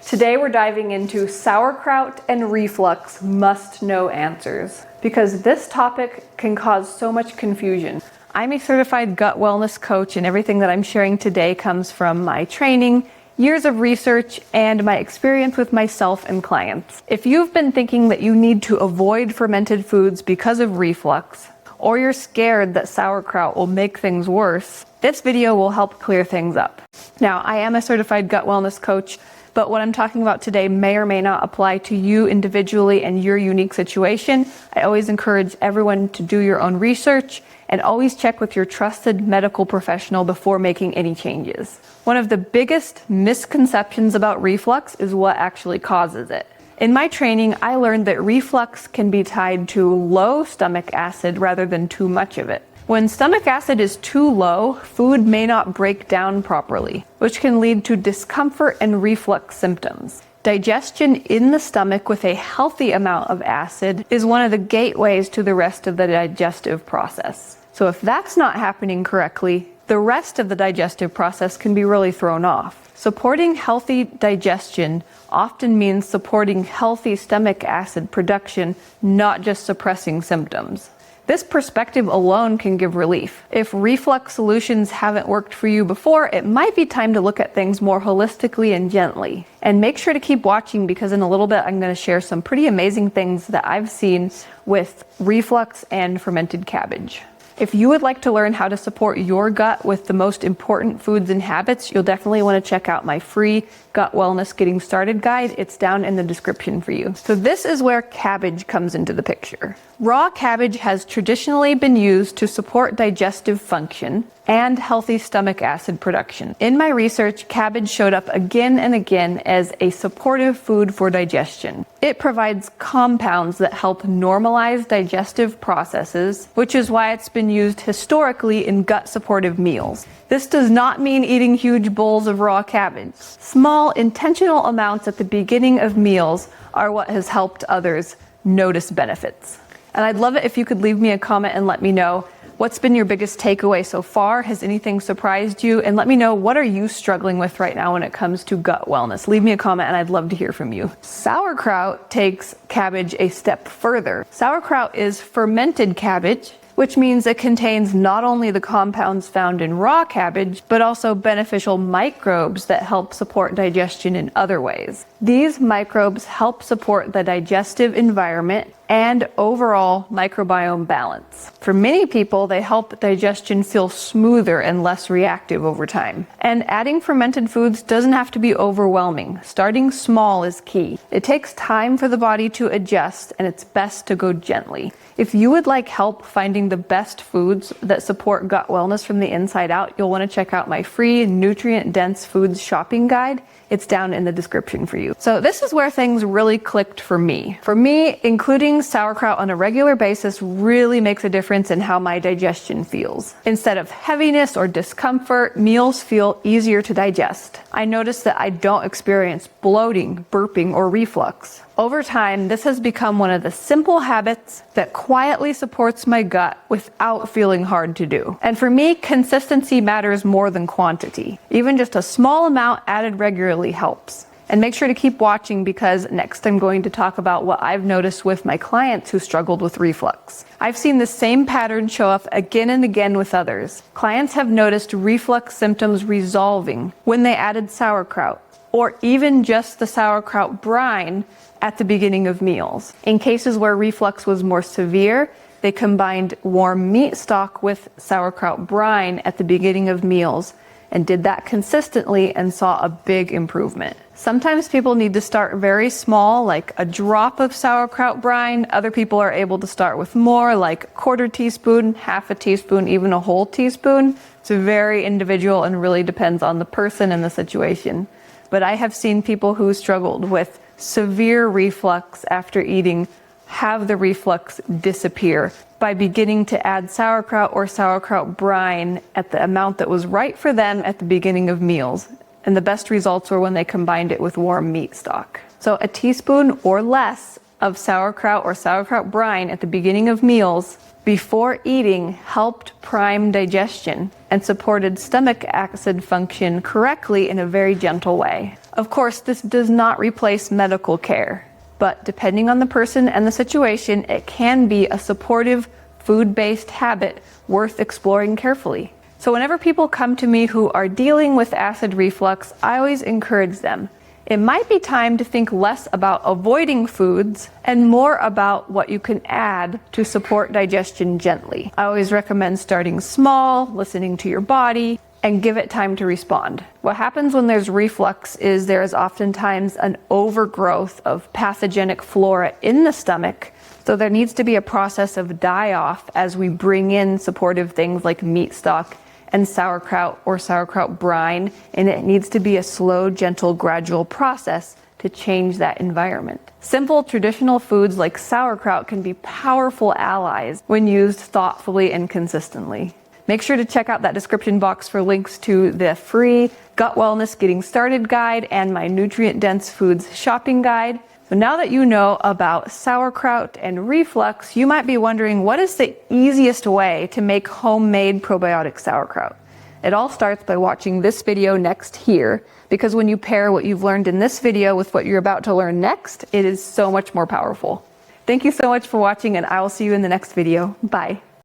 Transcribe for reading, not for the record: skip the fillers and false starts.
Today we're diving into sauerkraut and reflux must-know answers, because this topic can cause so much confusion. I'm a certified gut wellness coach, and everything that I'm sharing today comes from my training, years of research, and my experience with myself and clients. If you've been thinking that you need to avoid fermented foods because of reflux, or you're scared that sauerkraut will make things worse, this video will help clear things up. Now, I am a certified gut wellness coach, but what I'm talking about today may or may not apply to you individually and your unique situation. I always encourage everyone to do your own research and always check with your trusted medical professional before making any changes. One of the biggest misconceptions about reflux is what actually causes it. In my training, I learned that reflux can be tied to low stomach acid rather than too much of it. When stomach acid is too low, food may not break down properly, which can lead to discomfort and reflux symptoms. Digestion in the stomach with a healthy amount of acid is one of the gateways to the rest of the digestive process. So if that's not happening correctly, the rest of the digestive process can be really thrown off. Supporting healthy digestion often means supporting healthy stomach acid production, not just suppressing symptoms. This perspective alone can give relief. If reflux solutions haven't worked for you before, it might be time to look at things more holistically and gently. And make sure to keep watching, because in a little bit I'm going to share some pretty amazing things that I've seen with reflux and fermented cabbage. If you would like to learn how to support your gut with the most important foods and habits, you'll definitely want to check out my free Gut Wellness Getting Started guide. It's down in the description for you. So this is where cabbage comes into the picture. Raw cabbage has traditionally been used to support digestive function and healthy stomach acid production. In my research, cabbage showed up again and again as a supportive food for digestion. It provides compounds that help normalize digestive processes, which is why it's been used historically in gut-supportive meals. This does not mean eating huge bowls of raw cabbage. Small, intentional amounts at the beginning of meals are what has helped others notice benefits. And I'd love it if you could leave me a comment and let me know what's been your biggest takeaway so far. Has anything surprised you? And let me know, what are you struggling with right now when it comes to gut wellness? Leave me a comment and I'd love to hear from you. Sauerkraut takes cabbage a step further. Sauerkraut is fermented cabbage, which means it contains not only the compounds found in raw cabbage, but also beneficial microbes that help support digestion in other ways. These microbes help support the digestive environment and overall microbiome balance. For many people, they help digestion feel smoother and less reactive over time. And adding fermented foods doesn't have to be overwhelming. Starting small is key. It takes time for the body to adjust, and it's best to go gently. If you would like help finding the best foods that support gut wellness from the inside out, you'll want to check out my free nutrient-dense foods shopping guide. It's down in the description for you. So this is where things really clicked for me. For me, including sauerkraut on a regular basis really makes a difference in how my digestion feels. Instead of heaviness or discomfort, meals feel easier to digest. I notice that I don't experience bloating, burping, or reflux. Over time, this has become one of the simple habits that quietly supports my gut without feeling hard to do. And for me, consistency matters more than quantity. Even just a small amount added regularly helps. And make sure to keep watching, because next I'm going to talk about what I've noticed with my clients who struggled with reflux. I've seen the same pattern show up again and again with others. Clients have noticed reflux symptoms resolving when they added sauerkraut, or even just the sauerkraut brine at the beginning of meals. In cases where reflux was more severe, they combined warm meat stock with sauerkraut brine at the beginning of meals and did that consistently and saw a big improvement. Sometimes people need to start very small, like a drop of sauerkraut brine. Other people are able to start with more, like a quarter teaspoon, half a teaspoon, even a whole teaspoon. It's very individual and really depends on the person and the situation. But I have seen people who struggled with severe reflux after eating have the reflux disappear by beginning to add sauerkraut or sauerkraut brine at the amount that was right for them at the beginning of meals. And the best results were when they combined it with warm meat stock. So a teaspoon or less of sauerkraut or sauerkraut brine at the beginning of meals before eating helped prime digestion and supported stomach acid function correctly in a very gentle way. Of course, this does not replace medical care, but depending on the person and the situation, it can be a supportive, food-based habit worth exploring carefully. So whenever people come to me who are dealing with acid reflux, I always encourage them. It might be time to think less about avoiding foods and more about what you can add to support digestion gently. I always recommend starting small, listening to your body, and give it time to respond. What happens when there's reflux is there is oftentimes an overgrowth of pathogenic flora in the stomach, so there needs to be a process of die-off as we bring in supportive things like meat stock and sauerkraut or sauerkraut brine, and it needs to be a slow, gentle, gradual process to change that environment. Simple traditional foods like sauerkraut can be powerful allies when used thoughtfully and consistently. Make sure to check out that description box for links to the free Gut Wellness Getting Started guide and my Nutrient Dense Foods shopping guide. So now that you know about sauerkraut and reflux, you might be wondering, what is the easiest way to make homemade probiotic sauerkraut? It all starts by watching this video next here, because when you pair what you've learned in this video with what you're about to learn next, it is so much more powerful. Thank you so much for watching, and I will see you in the next video. Bye.